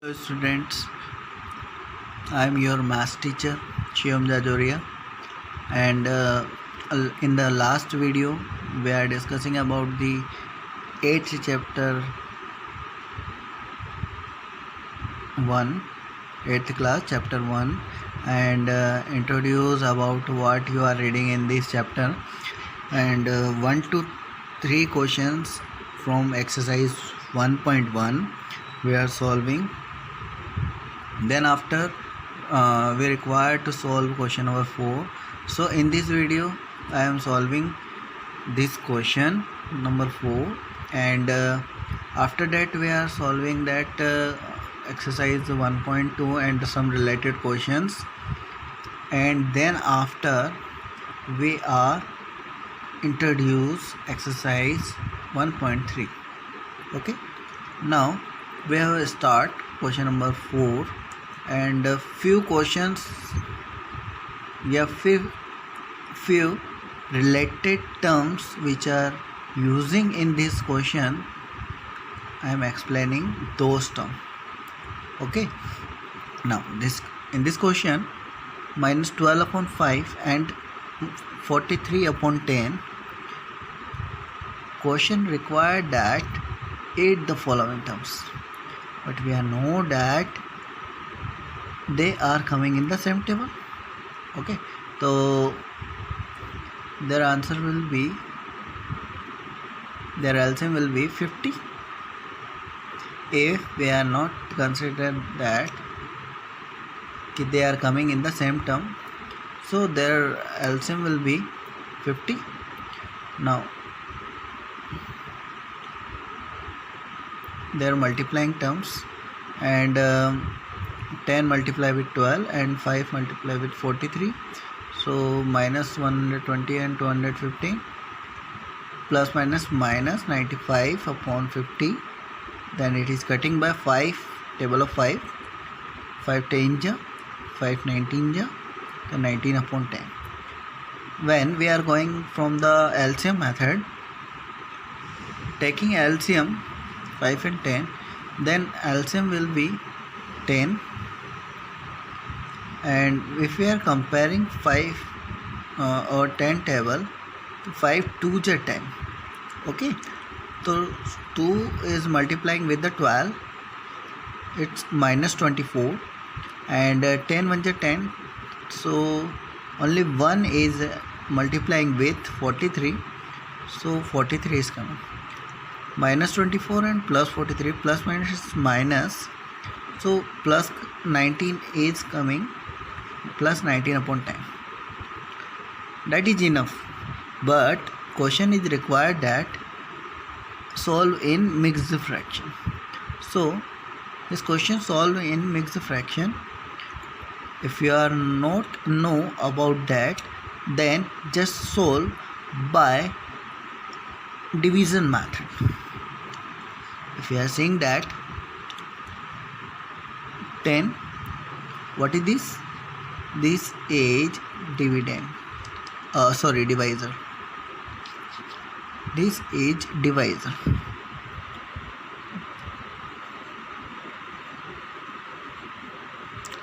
Hello students, I am your math teacher Shivam Jajoria, and in the last video we are discussing about the 8th chapter 1, 8th class chapter 1, and introduce about what you are reading in this chapter, and 1 to 3 questions from exercise 1.1 we are solving. Then after we require to solve question number 4. So in this video I am solving this question number 4, and after that we are solving that exercise 1.2 and some related questions, and then after we are introduce exercise 1.3. okay, now we have start question number 4, and few questions, few related terms which are using in this question. I am explaining those terms. Okay, now in this question, minus 12 upon 5 and 43 upon 10, question required that add the following terms, but we know that they are coming in the same table. Okay, so their answer will be, their LCM will be 50 if we are not considered that they are coming in the same term. So their LCM will be 50. Now their multiplying terms, and 10 multiply with 12 and 5 multiply with 43, so minus 120 and 215, plus minus 95 upon 50, then it is cutting by 5, table of 5 10 ja, 5 19 ja, then 19 upon 10. When we are going from the LCM method, taking LCM 5 and 10, then LCM will be 10, and if we are comparing 5 or 10 table, 5 2 is 10. Okay, so 2 is multiplying with the 12, it's minus 24, and 10 1 is 10, so only 1 is multiplying with 43, so 43 is coming. Minus 24 and plus 43, plus minus is minus, so plus 19 is coming, plus 19 upon 10. That is enough, but question is required that solve in mixed fraction. So this question solve in mixed fraction. If you are not know about that, then just solve by division method. If you are saying that 10, what is this? This is dividend. Divisor. This is divisor.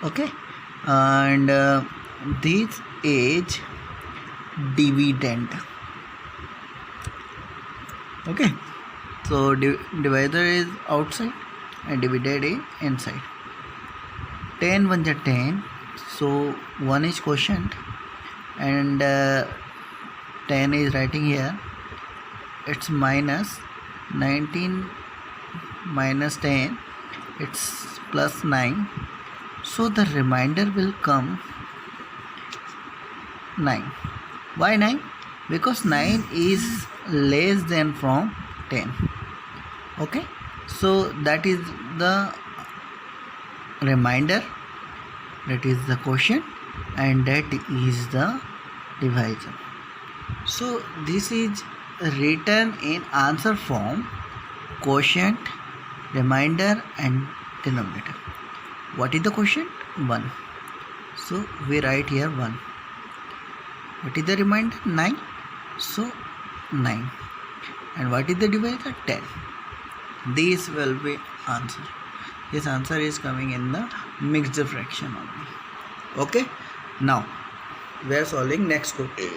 Okay, and this is dividend. Okay, so divisor is outside and dividend is inside. 10 1 is 10, so 1 is quotient, and 10 is writing here, it's minus 19 minus 10, it's plus 9, so the remainder will come 9. Why 9? Because 9 is less than from 10. Okay, so that is the remainder, that is the quotient, and that is the divisor. So this is written in answer form: quotient, remainder, and denominator. What is the quotient? 1. So we write here 1. What is the remainder? 9. So 9. And what is the divisor? 10. These will be answer. His answer is coming in the mixed fraction only. Okay, now we are solving next question.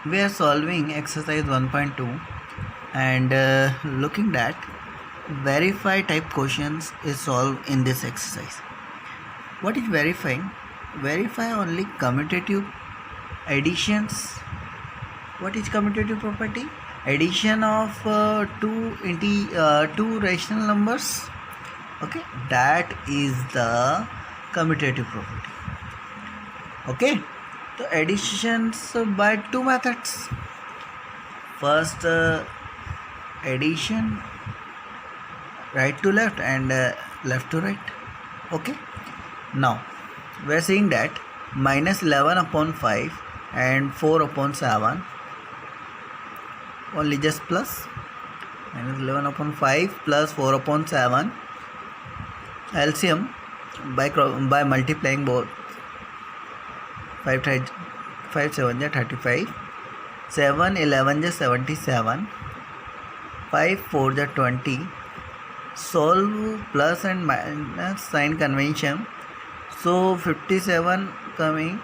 We are solving exercise 1.2 and looking at verify type questions is solved in this exercise. What is verifying? Verify only commutative additions. What is commutative property? Addition of two rational numbers. Okay, that is the commutative property. Okay, so additions by two methods. First, addition right to left and left to right. Okay, now we are saying that minus 11 upon 5 and 4 upon 7 only just plus. Minus 11 upon 5 plus 4 upon 7 LCM by multiplying both. 5 7 is 35, 7 11 is 77, 5 4 is 20. Solve plus and minus sign convention. So 57 coming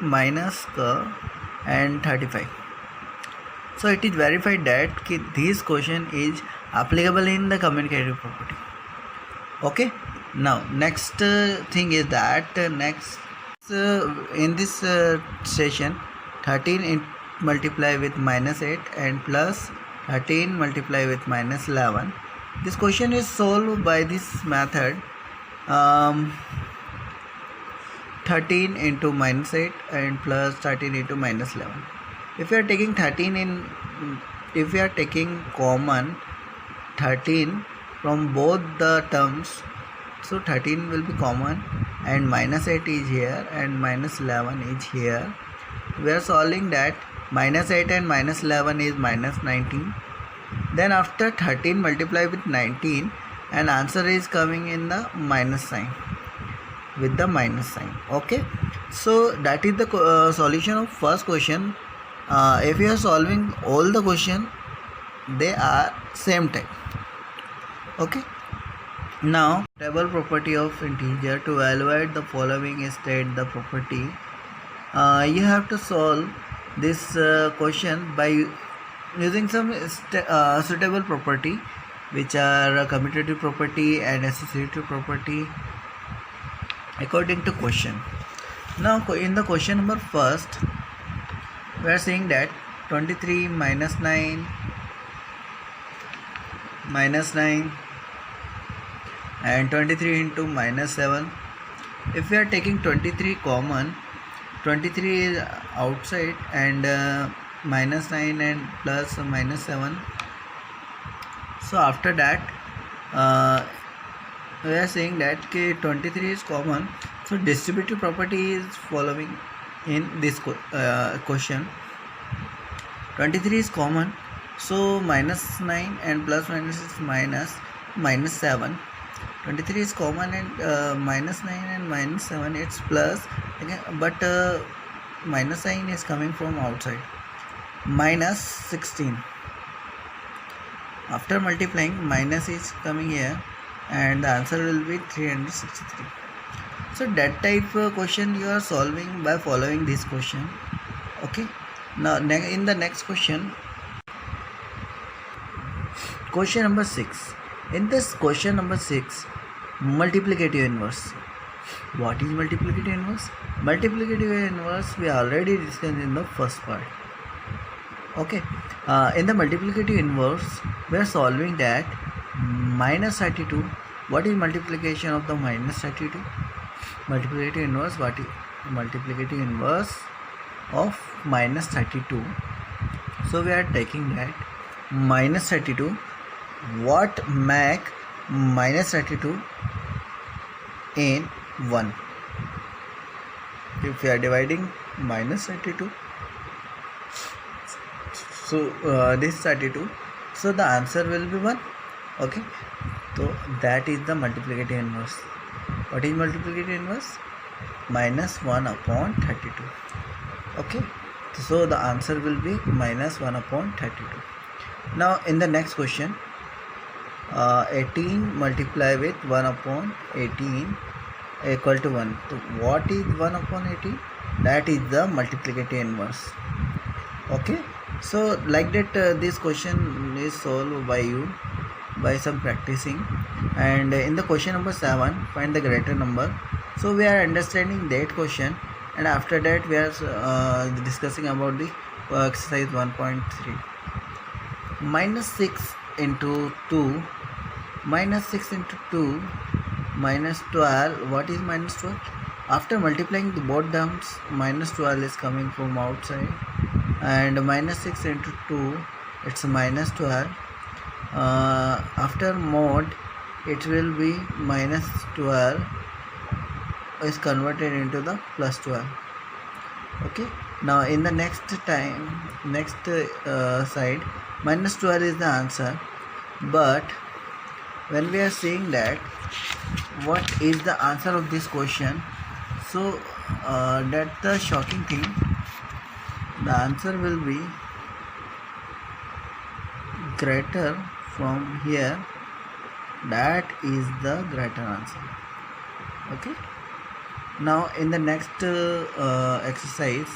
minus and 35. So it is verified that this question is applicable in the commutative property. Okay. Now next thing is that next in this session 13 multiply with minus 8 and plus 13 multiply with minus 11. This question is solved by this method. 13 into minus 8 and plus 13 into minus 11. If you are taking 13 in, if you are taking common 13 from both the terms, so 13 will be common and minus 8 is here and minus 11 is here. We are solving that minus 8 and minus 11 is minus 19. Then after 13 multiply with 19 and answer is coming in the minus sign, with the minus sign. Okay, so that is the solution of first question. If you are solving all the question, they are same type. Okay, now table property of integer. To evaluate the following state the property, you have to solve this question by using some suitable property, which are commutative property and associative property according to question. Now in the question number first, we are saying that 23 minus 9 and 23 into minus 7. If we are taking 23 common, 23 is outside and minus 9 and plus minus 7. So after that we are saying that 23 is common, so distributive property is following in this question. 23 is common, so minus 9 and plus minus is minus 7. 23 is common and minus 9 and minus 7 it's plus again, but minus sign is coming from outside. Minus 16. After multiplying, minus is coming here and the answer will be 363. So that type of question you are solving by following this question. Okay, now in the next question, question number 6. In this question number 6, multiplicative inverse. What is multiplicative inverse? Multiplicative inverse we already discussed in the first part. Okay, in the multiplicative inverse we are solving that minus 32. What is multiplication of the minus 32? Multiplicative inverse, what is multiplicative inverse of minus 32? So we are taking that minus 32. What make minus 32 in 1? If we are dividing minus 32, so this 32, so the answer will be 1. Okay, so that is the multiplicative inverse. What is multiplicative inverse? Minus 1 upon 32. Okay, so the answer will be minus 1 upon 32. Now in the next question, 18 multiply with 1 upon 18 equal to 1. So what is 1 upon 18? That is the multiplicative inverse. Okay, so like that this question is solved by you by some practicing. And in the question number 7, find the greater number. So we are understanding that question, and after that we are discussing about the exercise 1.3. Minus 6 into 2, minus 6 into 2 minus 12. What is minus 12? After multiplying the both terms, minus 12 is coming from outside, and minus 6 into 2, it's minus 12. After mod, it will be minus 12 is converted into the plus 12. Okay, now in the next side, minus 12 is the answer. But when we are saying that what is the answer of this question, so that's the shocking thing. The answer will be greater from here. That is the greater answer. Okay, now in the next exercise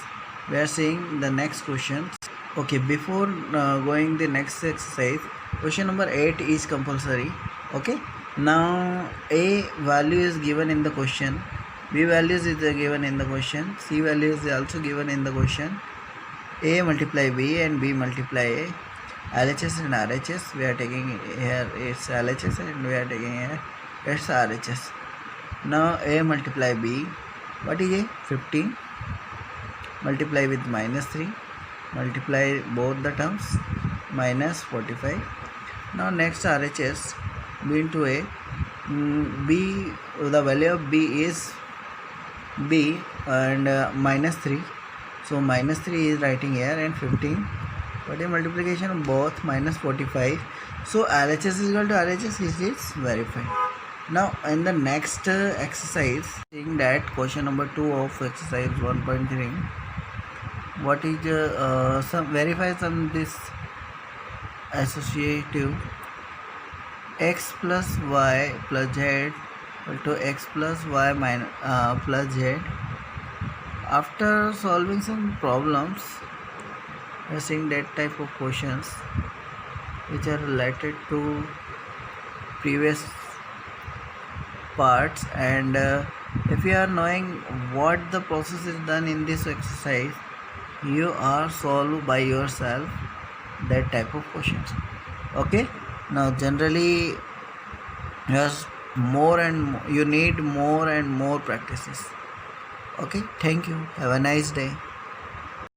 we are seeing the next question. Okay, before going the next exercise, question number 8 is compulsory. Okay, now a value is given in the question, b values is given in the question, c value is also given in the question. A multiply b and b multiply a. LHS and RHS we are taking here, it's LHS, and we are taking here it's RHS. Now a multiply b, what is a? 15, multiply with minus 3, multiply both the terms, minus 45. Now next RHS, b into a. B, the value of b is b and minus 3, so minus 3 is writing here, and 15. What is multiplication of both? Minus 45. So RHS is equal to RHS, is verified. Now in the next exercise, seeing that question number 2 of exercise 1.3, what is some verify some this associative x plus y plus z equal to x plus y minus plus z. After solving some problems, we are seeing that type of questions which are related to previous parts, and if you are knowing what the process is done in this exercise, you are solve by yourself that type of questions. Okay, now generally yes, more and more, you need more and more practices. Okay, thank you, have a nice day.